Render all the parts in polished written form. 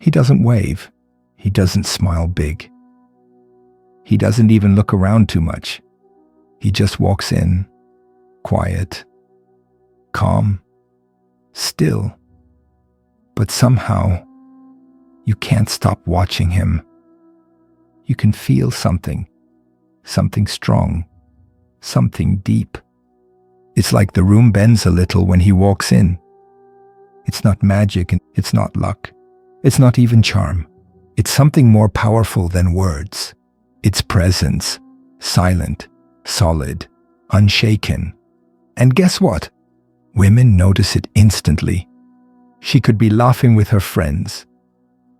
He doesn't wave. He doesn't smile big. He doesn't even look around too much. He just walks in, quiet, calm, still. But somehow, you can't stop watching him. You can feel something strong, something deep. It's like the room bends a little when he walks in. It's not magic and it's not luck. It's not even charm. It's something more powerful than words. It's presence, silent, solid, unshaken. And guess what? Women notice it instantly. She could be laughing with her friends.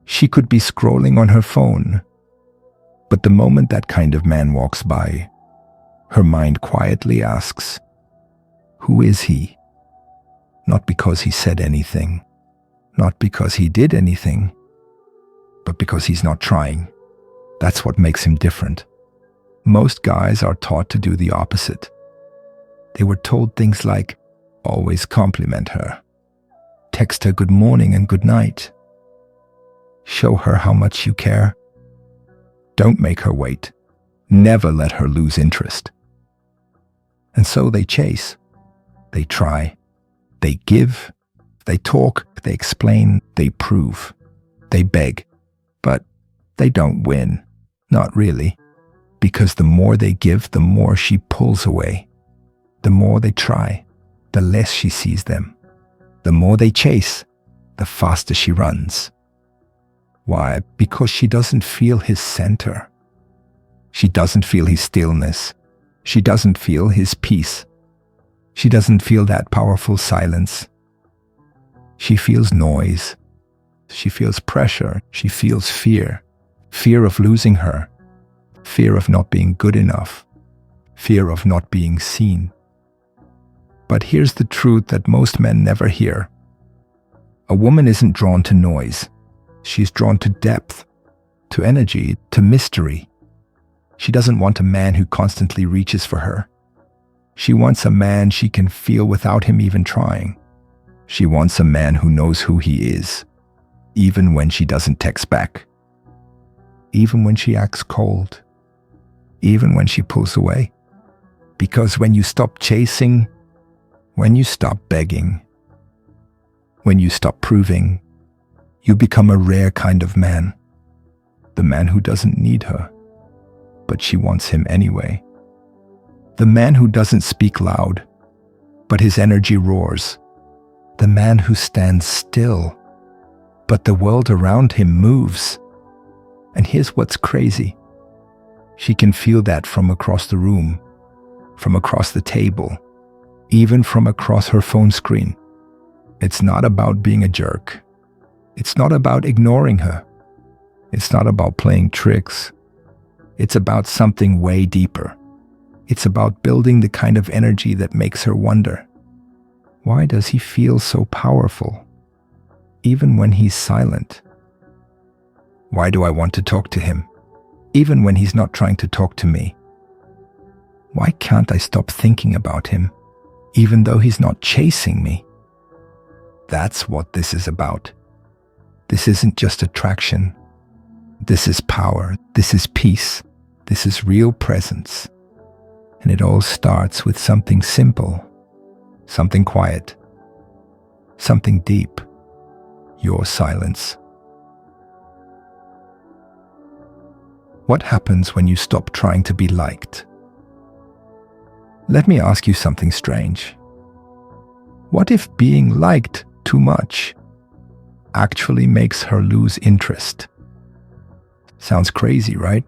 She could be scrolling on her phone. But the moment that kind of man walks by, her mind quietly asks, who is he? Not because he said anything, not because he did anything, but because he's not trying. That's what makes him different. Most guys are taught to do the opposite. They were told things like, always compliment her, text her good morning and good night, show her how much you care, don't make her wait, never let her lose interest. And so they chase, they try, they give, they talk, they explain, they prove, they beg, but they don't win. Not really, because the more they give, the more she pulls away. The more they try, the less she sees them. The more they chase, the faster she runs. Why? Because she doesn't feel his center. She doesn't feel his stillness. She doesn't feel his peace. She doesn't feel that powerful silence. She feels noise. She feels pressure. She feels fear. Fear of losing her. Fear of not being good enough. Fear of not being seen. But here's the truth that most men never hear. A woman isn't drawn to noise. She's drawn to depth, to energy, to mystery. She doesn't want a man who constantly reaches for her. She wants a man she can feel without him even trying. She wants a man who knows who he is, even when she doesn't text back, even when she acts cold, even when she pulls away. Because when you stop chasing, when you stop begging, when you stop proving, you become a rare kind of man. The man who doesn't need her, but she wants him anyway. The man who doesn't speak loud, but his energy roars. The man who stands still, but the world around him moves. And here's what's crazy. She can feel that from across the room, from across the table, even from across her phone screen. It's not about being a jerk. It's not about ignoring her. It's not about playing tricks. It's about something way deeper. It's about building the kind of energy that makes her wonder, why does he feel so powerful, even when he's silent? Why do I want to talk to him, even when he's not trying to talk to me? Why can't I stop thinking about him, even though he's not chasing me? That's what this is about. This isn't just attraction. This is power. This is peace. This is real presence. And it all starts with something simple, something quiet, something deep, your silence. What happens when you stop trying to be liked? Let me ask you something strange. What if being liked too much actually makes her lose interest? Sounds crazy, right?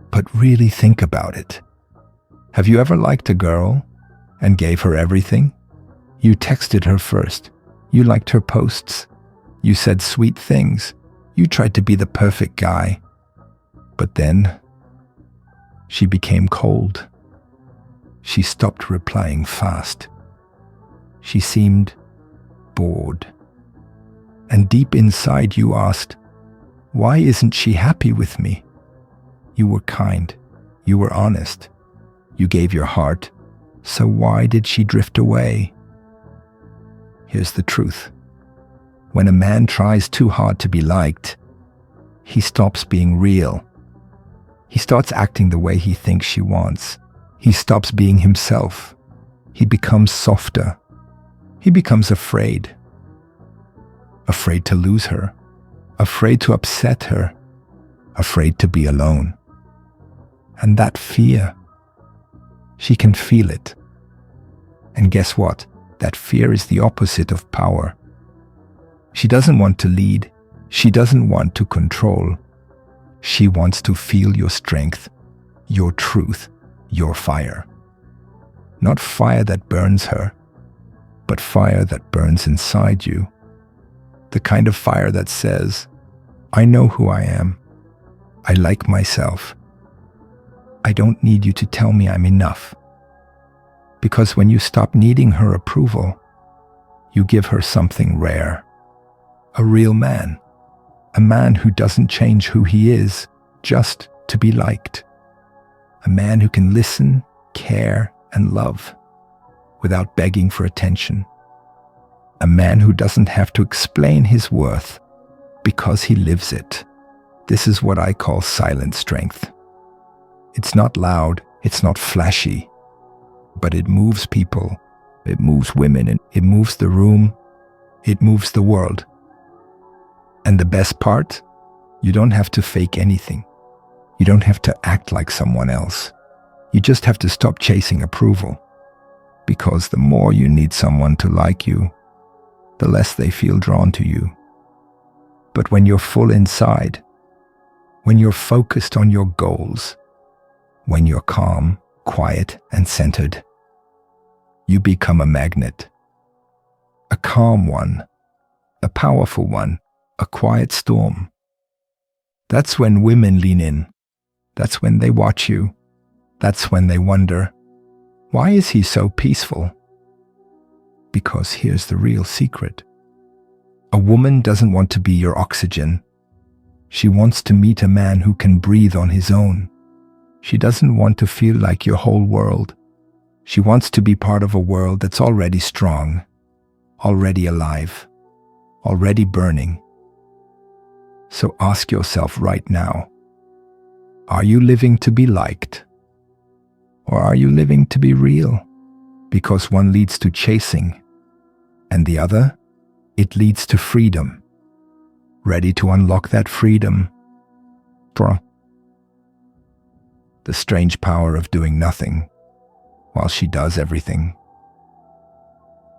But really think about it. Have you ever liked a girl and gave her everything? You texted her first. You liked her posts. You said sweet things. You tried to be the perfect guy. But then she became cold. She stopped replying fast. She seemed bored. And deep inside you asked, why isn't she happy with me? You were kind. You were honest. You gave your heart. So why did she drift away? Here's the truth. When a man tries too hard to be liked, he stops being real. He starts acting the way he thinks she wants. He stops being himself. He becomes softer. He becomes afraid. Afraid to lose her. Afraid to upset her. Afraid to be alone. And that fear, she can feel it. And guess what? That fear is the opposite of power. She doesn't want to lead. She doesn't want to control. She wants to feel your strength, your truth, your fire. Not fire that burns her, but fire that burns inside you. The kind of fire that says, I know who I am. I like myself. I don't need you to tell me I'm enough. Because when you stop needing her approval, you give her something rare. A real man. A man who doesn't change who he is just to be liked. A man who can listen, care, and love without begging for attention. A man who doesn't have to explain his worth because he lives it. This is what I call silent strength. It's not loud, it's not flashy, but it moves people, it moves women, and it moves the room, it moves the world. And the best part, you don't have to fake anything. You don't have to act like someone else. You just have to stop chasing approval. Because the more you need someone to like you, the less they feel drawn to you. But when you're full inside, when you're focused on your goals, when you're calm, quiet, and centered, you become a magnet. A calm one, a powerful one, a quiet storm. That's when women lean in. That's when they watch you. That's when they wonder, why is he so peaceful? Because here's the real secret. A woman doesn't want to be your oxygen. She wants to meet a man who can breathe on his own. She doesn't want to feel like your whole world. She wants to be part of a world that's already strong, already alive, already burning. So ask yourself right now, are you living to be liked? Or are you living to be real? Because one leads to chasing, and the other, it leads to freedom. Ready to unlock that freedom? The strange power of doing nothing while she does everything.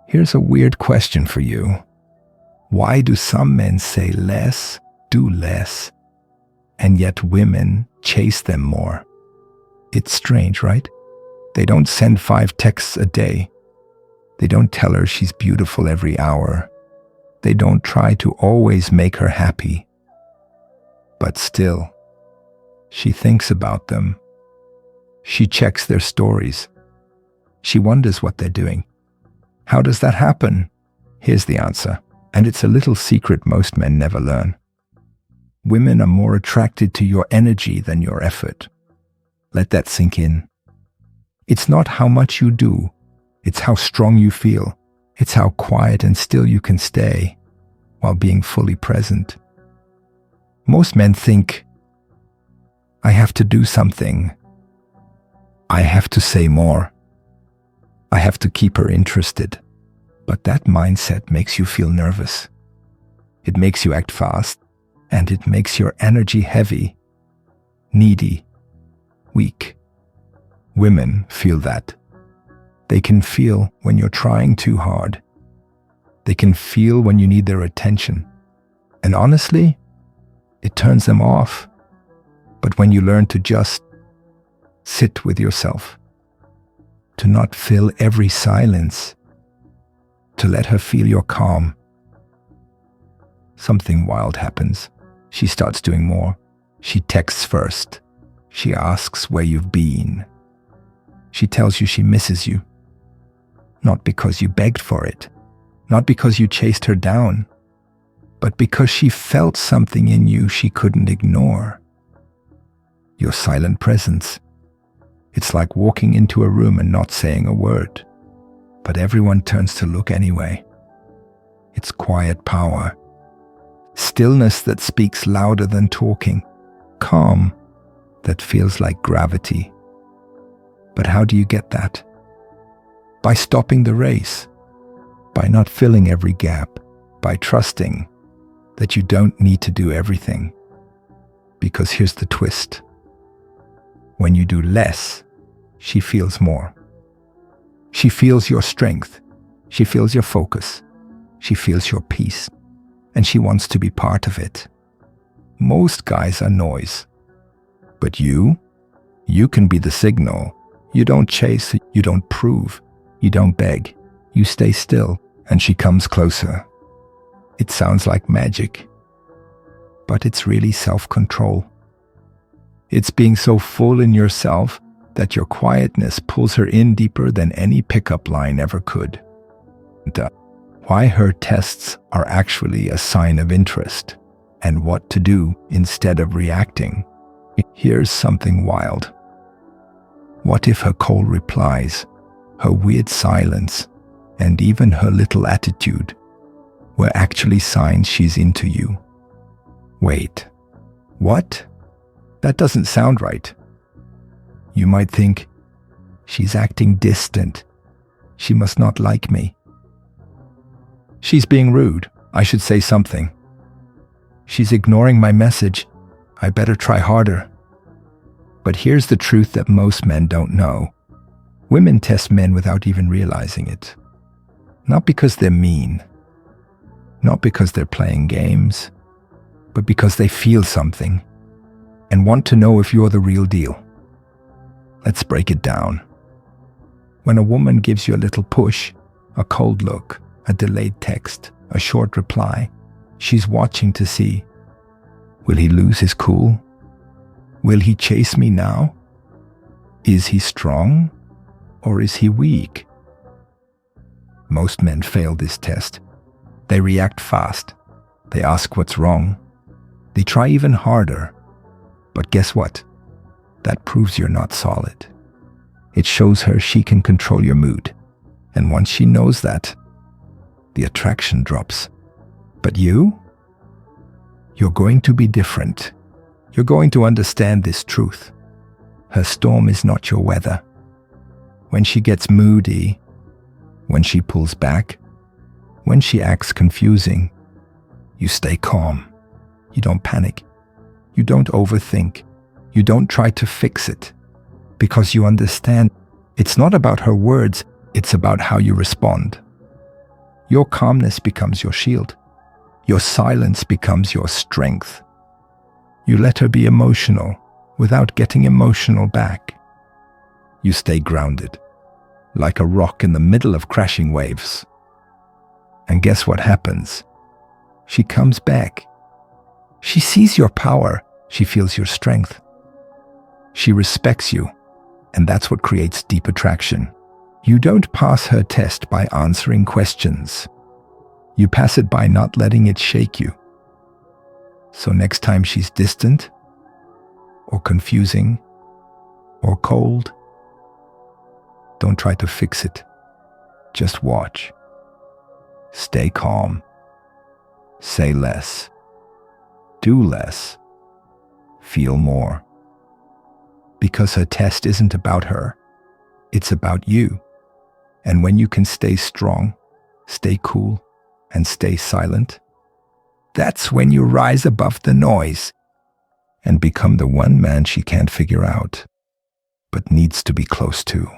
Here's a weird question for you. Why do some men say less, do less, and yet women chase them more? It's strange, right? They don't send 5 texts a day. They don't tell her she's beautiful every hour. They don't try to always make her happy. But still, she thinks about them. She checks their stories. She wonders what they're doing. How does that happen? Here's the answer, and it's a little secret most men never learn. Women are more attracted to your energy than your effort. Let that sink in. It's not how much you do, it's how strong you feel. It's how quiet and still you can stay while being fully present. Most men think, I have to do something. I have to say more. I have to keep her interested. But that mindset makes you feel nervous. It makes you act fast, and it makes your energy heavy, needy, weak. Women feel that. They can feel when you're trying too hard. They can feel when you need their attention. And honestly, it turns them off. But when you learn to just sit with yourself, to not fill every silence, to let her feel your calm, something wild happens. She starts doing more. She texts first. She asks where you've been. She tells you she misses you. Not because you begged for it, not because you chased her down, but because she felt something in you she couldn't ignore. Your silent presence. It's like walking into a room and not saying a word, but everyone turns to look anyway. It's quiet power. Stillness that speaks louder than talking. Calm that feels like gravity. But how do you get that? By stopping the race. By not filling every gap. By trusting that you don't need to do everything. Because here's the twist. When you do less, she feels more. She feels your strength. She feels your focus. She feels your peace. And she wants to be part of it. Most guys are noise. But you can be the signal. You don't chase, you don't prove, you don't beg. You stay still, and she comes closer. It sounds like magic, but it's really self-control. It's being so full in yourself that your quietness pulls her in deeper than any pickup line ever could. Why her tests are actually a sign of interest, and what to do instead of reacting. Here's something wild. What if her cold replies, her weird silence, and even her little attitude were actually signs she's into you? Wait, what? That doesn't sound right. You might think, she's acting distant. She must not like me. She's being rude. I should say something. She's ignoring my message. I better try harder. But here's the truth that most men don't know. Women test men without even realizing it. Not because they're mean. Not because they're playing games. But because they feel something and want to know if you're the real deal. Let's break it down. When a woman gives you a little push, a cold look, a delayed text, a short reply, she's watching to see, will he lose his cool? Will he chase me now? Is he strong or is he weak? Most men fail this test. They react fast. They ask what's wrong. They try even harder. But guess what? That proves you're not solid. It shows her she can control your mood. And once she knows that, the attraction drops. But you're going to be different. You're going to understand this truth. Her storm is not your weather. When she gets moody, when she pulls back, when she acts confusing, you stay calm. You don't panic. You don't overthink. You don't try to fix it. Because you understand it's not about her words, it's about how you respond. Your calmness becomes your shield. Your silence becomes your strength. You let her be emotional without getting emotional back. You stay grounded, like a rock in the middle of crashing waves. And guess what happens? She comes back. She sees your power. She feels your strength. She respects you, and that's what creates deep attraction. You don't pass her test by answering questions. You pass it by not letting it shake you. So next time she's distant, or confusing, or cold, don't try to fix it. Just watch. Stay calm. Say less. Do less. Feel more. Because her test isn't about her. It's about you. And when you can stay strong, stay cool, and stay silent, that's when you rise above the noise and become the one man she can't figure out, but needs to be close to.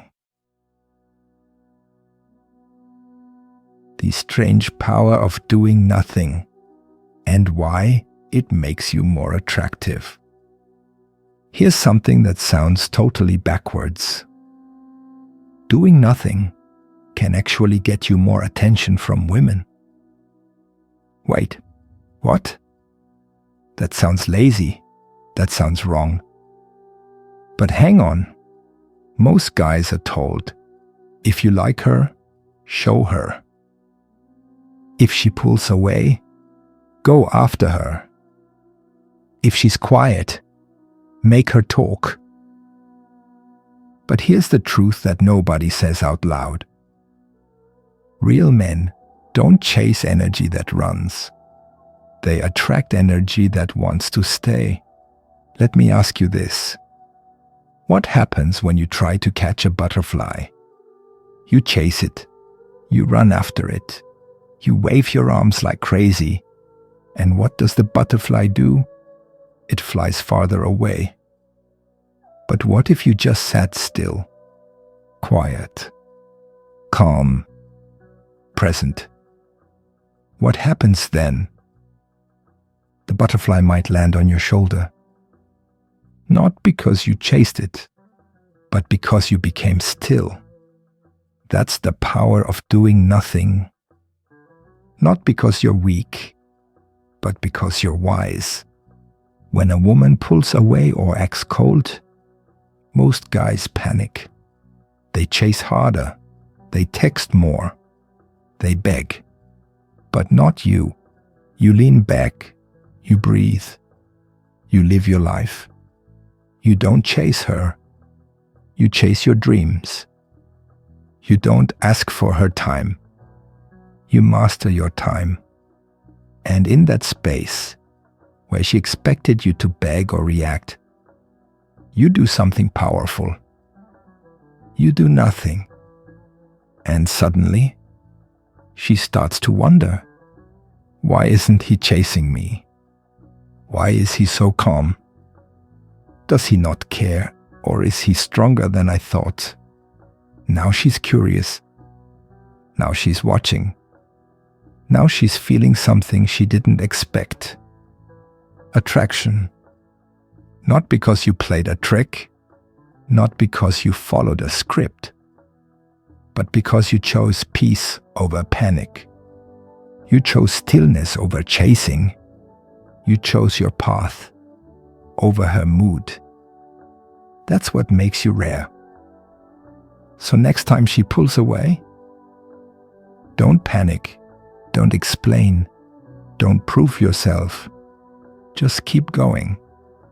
The strange power of doing nothing and why it makes you more attractive. Here's something that sounds totally backwards. Doing nothing can actually get you more attention from women. Wait, what? That sounds lazy. That sounds wrong. But hang on. Most guys are told, if you like her, show her. If she pulls away, go after her. If she's quiet, make her talk. But here's the truth that nobody says out loud. Real men don't chase energy that runs. They attract energy that wants to stay. Let me ask you this. What happens when you try to catch a butterfly? You chase it. You run after it. You wave your arms like crazy. And what does the butterfly do? It flies farther away. But what if you just sat still, quiet, calm, present? What happens then? The butterfly might land on your shoulder. Not because you chased it, but because you became still. That's the power of doing nothing. Not because you're weak, but because you're wise. When a woman pulls away or acts cold, most guys panic. They chase harder. They text more. They beg. But not you. You lean back. You breathe. You live your life. You don't chase her. You chase your dreams. You don't ask for her time. You master your time. And in that space, where she expected you to beg or react, you do something powerful. You do nothing. And suddenly, she starts to wonder, why isn't he chasing me? Why is he so calm? Does he not care, or is he stronger than I thought? Now she's curious. Now she's watching. Now she's feeling something she didn't expect. Attraction. Not because you played a trick, not because you followed a script, but because you chose peace over panic. You chose stillness over chasing. You chose your path over her mood. That's what makes you rare. So next time she pulls away, don't panic, don't explain, don't prove yourself. Just keep going.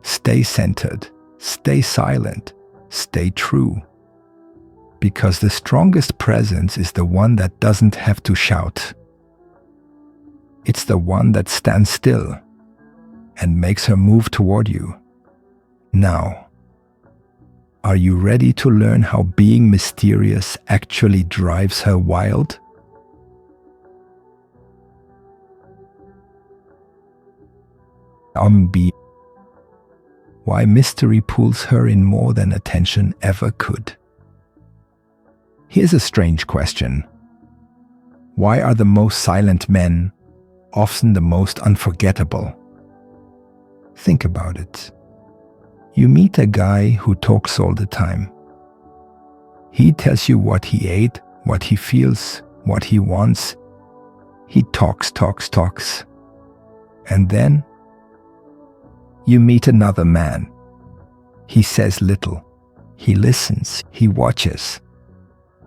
Stay centered, stay silent, stay true. Because the strongest presence is the one that doesn't have to shout. It's the one that stands still and makes her move toward you. Now, are you ready to learn how being mysterious actually drives her wild? Why mystery pulls her in more than attention ever could. Here's a strange question. Why are the most silent men often the most unforgettable? Think about it. You meet a guy who talks all the time. He tells you what he ate, what he feels, what he wants. He talks. And then you meet another man. He says little. He listens. He watches.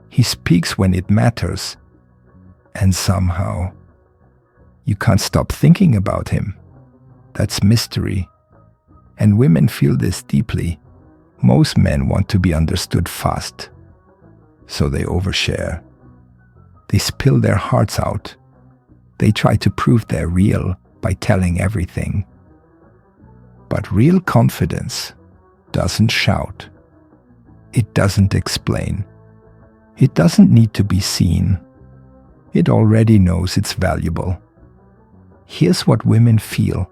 He speaks when it matters. And somehow, you can't stop thinking about him. That's mystery. And women feel this deeply. Most men want to be understood fast. So they overshare. They spill their hearts out. They try to prove they're real by telling everything. But real confidence doesn't shout. It doesn't explain. It doesn't need to be seen. It already knows it's valuable. Here's what women feel,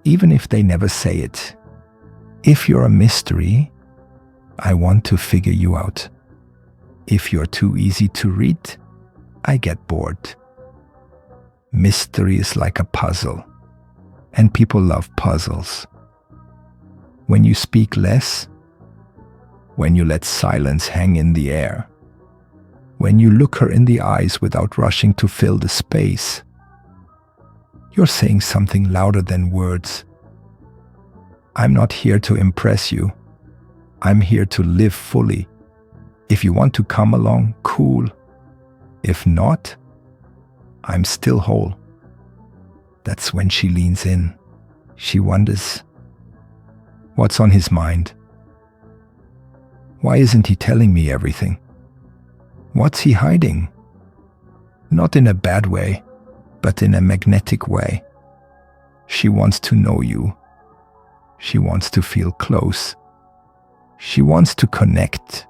even if they never say it. If you're a mystery, I want to figure you out. If you're too easy to read, I get bored. Mystery is like a puzzle, and people love puzzles. When you speak less, when you let silence hang in the air, when you look her in the eyes without rushing to fill the space, you're saying something louder than words. I'm not here to impress you. I'm here to live fully. If you want to come along, cool. If not, I'm still whole. That's when she leans in. She wonders, what's on his mind? Why isn't he telling me everything? What's he hiding? Not in a bad way, but in a magnetic way. She wants to know you. She wants to feel close. She wants to connect.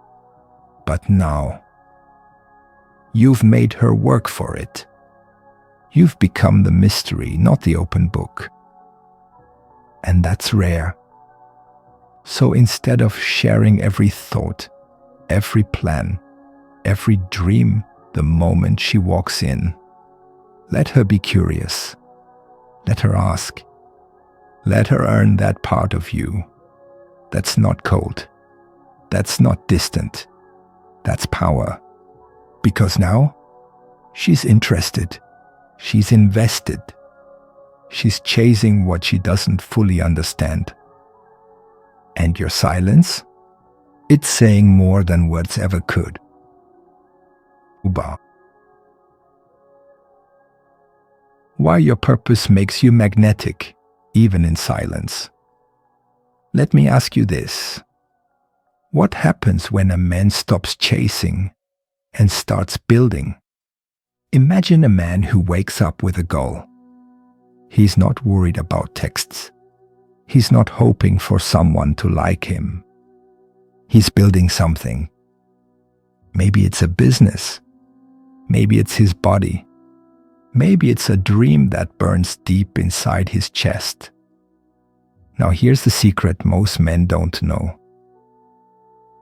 But now, you've made her work for it. You've become the mystery, not the open book. And that's rare. So instead of sharing every thought, every plan, every dream the moment she walks in, let her be curious. Let her ask. Let her earn that part of you. That's not cold. That's not distant. That's power. Because now, she's interested. She's invested. She's chasing what she doesn't fully understand. And your silence? It's saying more than words ever could. Why your purpose makes you magnetic, even in silence. Let me ask you this. What happens when a man stops chasing and starts building? Imagine a man who wakes up with a goal. He's not worried about texts. He's not hoping for someone to like him. He's building something. Maybe it's a business. Maybe it's his body. Maybe it's a dream that burns deep inside his chest. Now here's the secret most men don't know.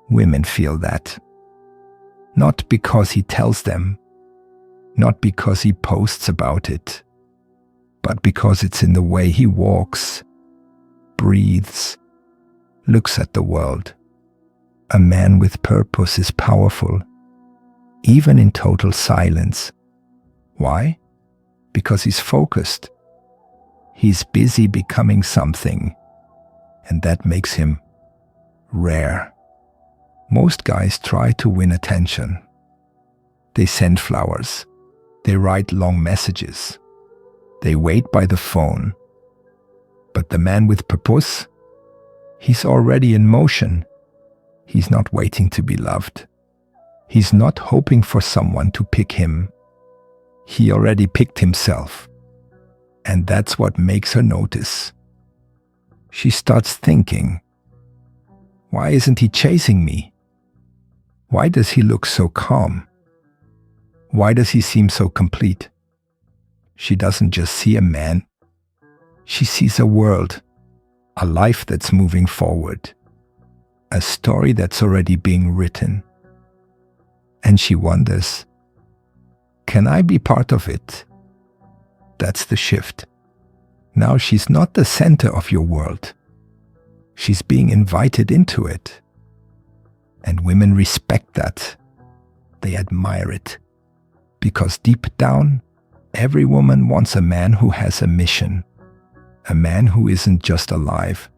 Women feel that. Not because he tells them, not because he posts about it, but because it's in the way he walks, breathes, looks at the world. A man with purpose is powerful, even in total silence. Why? Because he's focused. He's busy becoming something, and that makes him rare. Most guys try to win attention. They send flowers. They write long messages. They wait by the phone. But the man with purpose, he's already in motion. He's not waiting to be loved. He's not hoping for someone to pick him. He already picked himself. And that's what makes her notice. She starts thinking, why isn't he chasing me? Why does he look so calm? Why does he seem so complete? She doesn't just see a man. She sees a world, a life that's moving forward, a story that's already being written. And she wonders, can I be part of it? That's the shift. Now she's not the center of your world. She's being invited into it. And women respect that. They admire it. Because deep down, every woman wants a man who has a mission. A man who isn't just alive,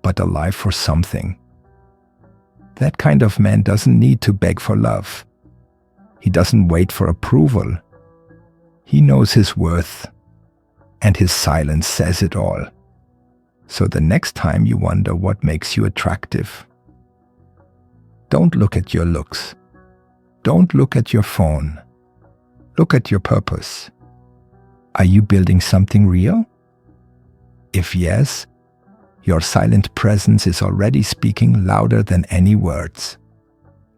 but alive for something. That kind of man doesn't need to beg for love. He doesn't wait for approval. He knows his worth, and his silence says it all. So the next time you wonder what makes you attractive, don't look at your looks. Don't look at your phone. Look at your purpose. Are you building something real? If yes, your silent presence is already speaking louder than any words.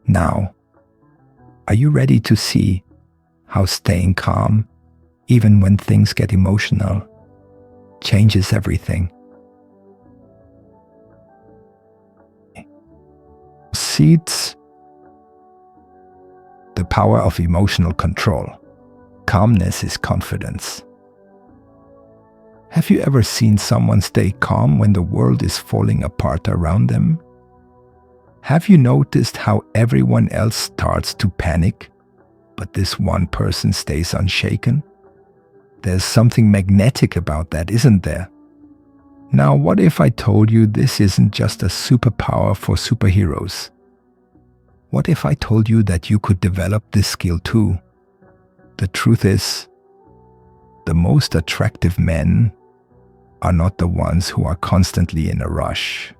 Now, are you ready to see how staying calm, even when things get emotional, changes everything? Seeds the power of emotional control. Calmness is confidence. Have you ever seen someone stay calm when the world is falling apart around them? Have you noticed how everyone else starts to panic, but this one person stays unshaken? There's something magnetic about that, isn't there? Now, what if I told you this isn't just a superpower for superheroes? What if I told you that you could develop this skill too? The truth is, the most attractive men are not the ones who are constantly in a rush.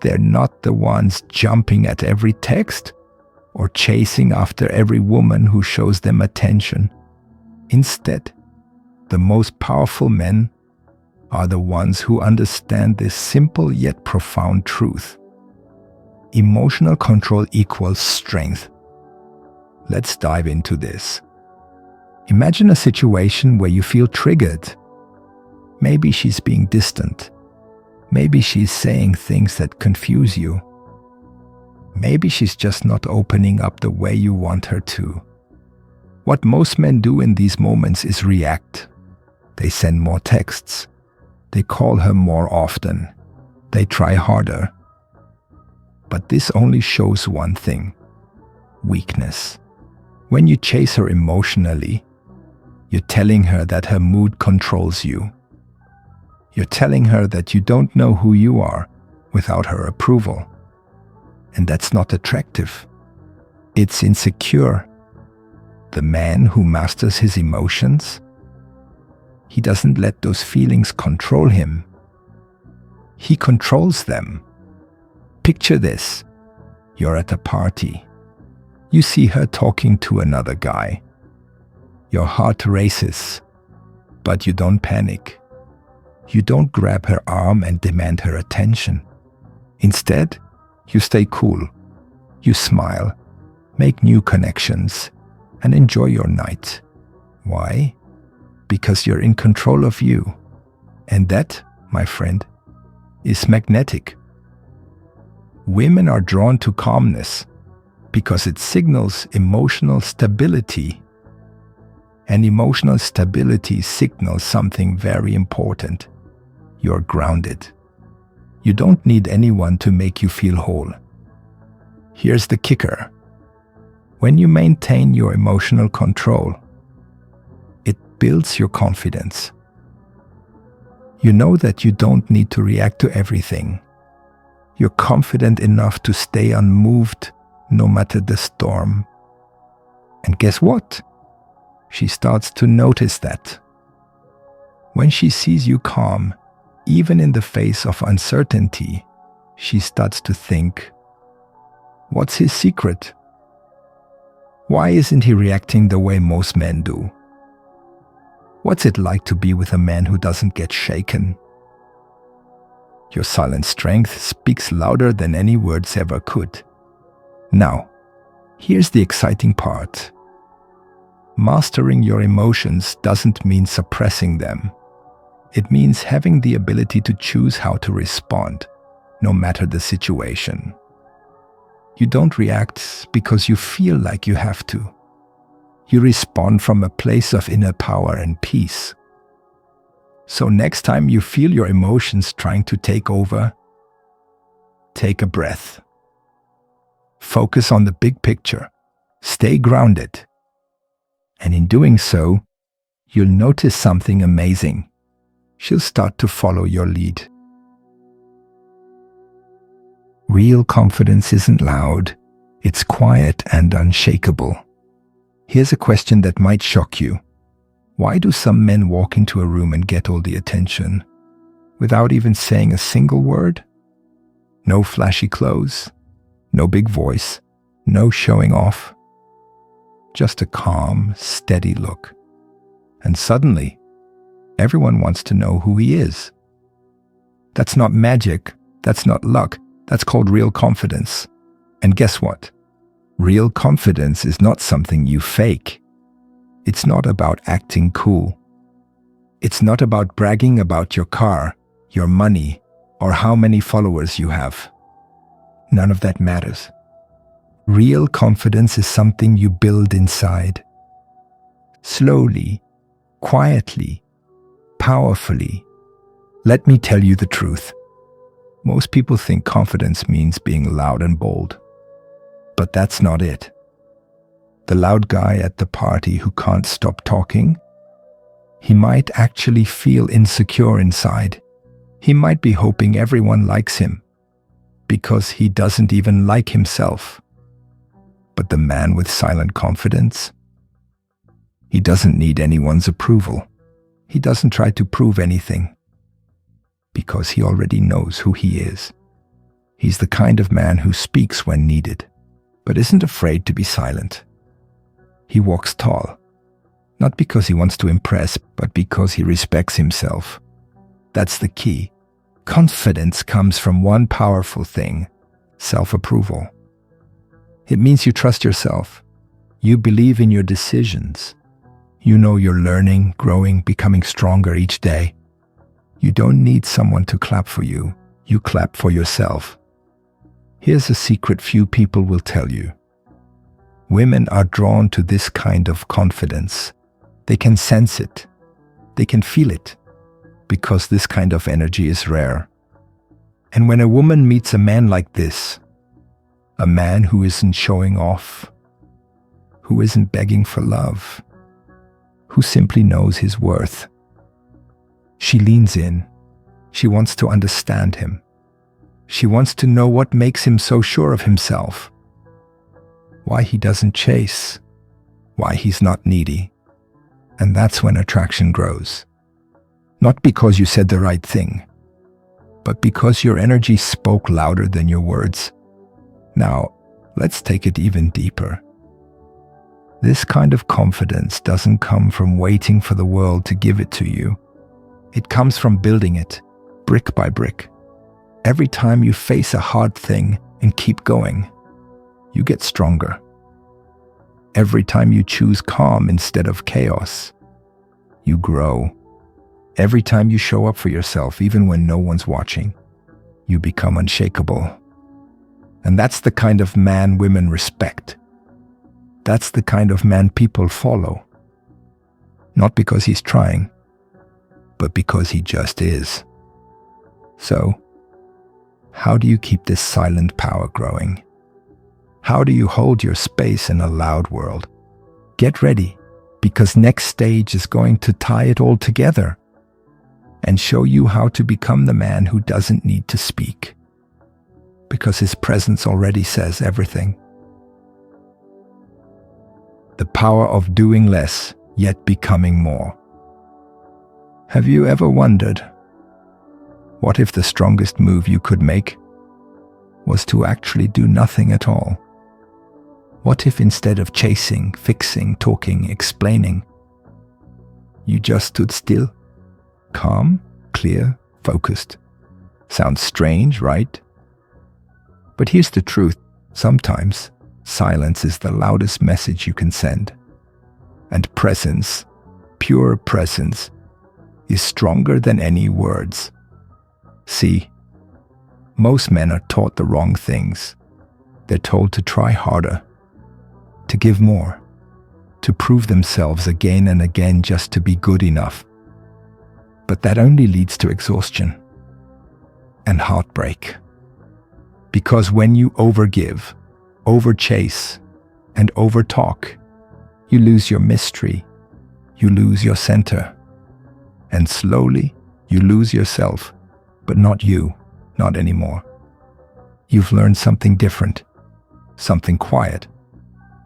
They're not the ones jumping at every text or chasing after every woman who shows them attention. Instead, the most powerful men are the ones who understand this simple yet profound truth. Emotional control equals strength. Let's dive into this. Imagine a situation where you feel triggered. Maybe she's being distant. Maybe she's saying things that confuse you. Maybe she's just not opening up the way you want her to. What most men do in these moments is react. They send more texts. They call her more often. They try harder. But this only shows one thing: weakness. When you chase her emotionally, you're telling her that her mood controls you. You're telling her that you don't know who you are without her approval. And that's not attractive. It's insecure. The man who masters his emotions, he doesn't let those feelings control him. He controls them. Picture this. You're at a party. You see her talking to another guy. Your heart races, but you don't panic. You don't grab her arm and demand her attention. Instead, you stay cool. You smile, make new connections, and enjoy your night. Why? Because you're in control of you. And that, my friend, is magnetic. Women are drawn to calmness because it signals emotional stability. And emotional stability signals something very important. You're grounded. You don't need anyone to make you feel whole. Here's the kicker. When you maintain your emotional control, it builds your confidence. You know that you don't need to react to everything. You're confident enough to stay unmoved no matter the storm. And guess what? She starts to notice that. When she sees you calm, even in the face of uncertainty, she starts to think, what's his secret? Why isn't he reacting the way most men do? What's it like to be with a man who doesn't get shaken? Your silent strength speaks louder than any words ever could. Now, here's the exciting part. Mastering your emotions doesn't mean suppressing them. It means having the ability to choose how to respond, no matter the situation. You don't react because you feel like you have to. You respond from a place of inner power and peace. So next time you feel your emotions trying to take over, take a breath. Focus on the big picture. Stay grounded. And in doing so, you'll notice something amazing. She'll start to follow your lead. Real confidence isn't loud. It's quiet and unshakable. Here's a question that might shock you. Why do some men walk into a room and get all the attention without even saying a single word? No flashy clothes, no big voice, no showing off. Just a calm, steady look. And suddenly, everyone wants to know who he is. That's not magic. That's not luck. That's called real confidence. And guess what? Real confidence is not something you fake. It's not about acting cool. It's not about bragging about your car, your money, or how many followers you have. None of that matters. Real confidence is something you build inside. Slowly, quietly, powerfully. Let me tell you the truth. Most people think confidence means being loud and bold. But that's not it. The loud guy at the party who can't stop talking, he might actually feel insecure inside. He might be hoping everyone likes him because he doesn't even like himself. But the man with silent confidence, he doesn't need anyone's approval. He doesn't try to prove anything because he already knows who he is. He's the kind of man who speaks when needed, but isn't afraid to be silent. He walks tall, Not because he wants to impress, but because he respects himself. That's the key. Confidence comes from one powerful thing: self-approval. It means you trust yourself. You believe in your decisions. You know you're learning, growing, becoming stronger each day. You don't need someone to clap for you. You clap for yourself. Here's a secret few people will tell you. Women are drawn to this kind of confidence. They can sense it. They can feel it, because this kind of energy is rare. And when a woman meets a man like this, a man who isn't showing off, who isn't begging for love, who simply knows his worth, she leans in. She wants to understand him. She wants to know what makes him so sure of himself, why he doesn't chase, why he's not needy. And that's when attraction grows. Not because you said the right thing, but because your energy spoke louder than your words. Now, let's take it even deeper. This kind of confidence doesn't come from waiting for the world to give it to you. It comes from building it, brick by brick. Every time you face a hard thing and keep going, you get stronger. Every time you choose calm instead of chaos, you grow. Every time you show up for yourself, even when no one's watching, you become unshakable. And that's the kind of man women respect. That's the kind of man people follow. Not because he's trying, but because he just is. So, how do you keep this silent power growing? How do you hold your space in a loud world? Get ready, because next stage is going to tie it all together and show you how to become the man who doesn't need to speak, because his presence already says everything. The power of doing less, yet becoming more. Have you ever wondered, what if the strongest move you could make was to actually do nothing at all? What if instead of chasing, fixing, talking, explaining, you just stood still, calm, clear, focused? Sounds strange, right? But here's the truth. Sometimes silence is the loudest message you can send. And presence, pure presence, is stronger than any words. See, most men are taught the wrong things. They're told to try harder, to give more, to prove themselves again and again just to be good enough. But that only leads to exhaustion and heartbreak. Because when you overgive, overchase, and overtalk, you lose your mystery, you lose your center, and slowly you lose yourself, but not you, not anymore. You've learned something different, something quiet,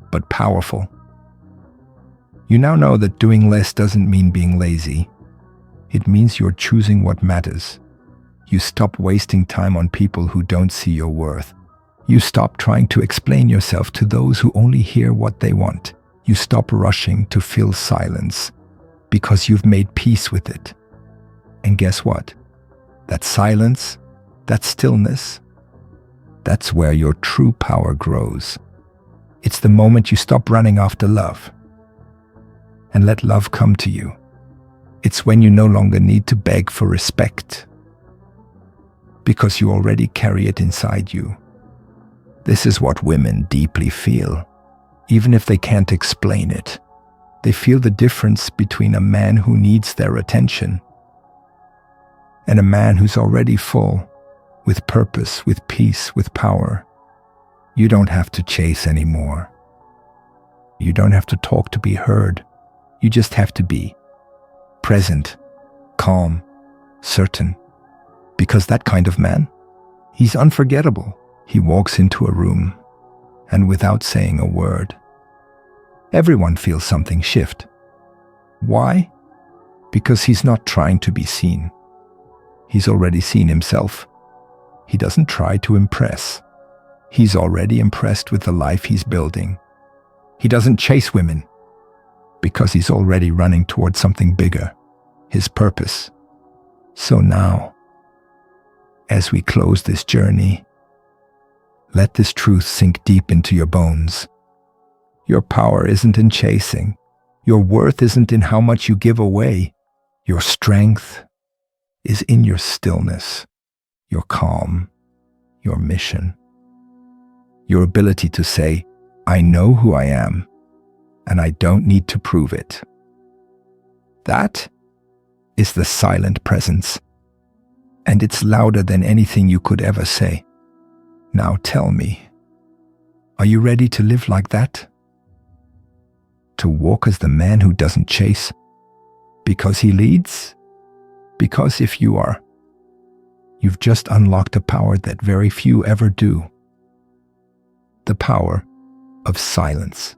but powerful. You now know that doing less doesn't mean being lazy. It means you're choosing what matters. You stop wasting time on people who don't see your worth. You stop trying to explain yourself to those who only hear what they want. You stop rushing to fill silence because you've made peace with it. And guess what? That silence, that stillness, that's where your true power grows. It's the moment you stop running after love and let love come to you. It's when you no longer need to beg for respect because you already carry it inside you. This is what women deeply feel, even if they can't explain it. They feel the difference between a man who needs their attention and a man who's already full, with purpose, with peace, with power. You don't have to chase anymore. You don't have to talk to be heard. You just have to be present, calm, certain. Because that kind of man, he's unforgettable. He walks into a room, and without saying a word, everyone feels something shift. Why? Because he's not trying to be seen. He's already seen himself. He doesn't try to impress. He's already impressed with the life he's building. He doesn't chase women. because he's already running towards something bigger, his purpose. So now, as we close this journey, let this truth sink deep into your bones. Your power isn't in chasing. Your worth isn't in how much you give away. Your strength is in your stillness, your calm, your mission, your ability to say, I know who I am, and I don't need to prove it. That is the silent presence, and it's louder than anything you could ever say. Now tell me, are you ready to live like that? To walk as the man who doesn't chase because he leads? Because if you are, you've just unlocked a power that very few ever do. The power of silence.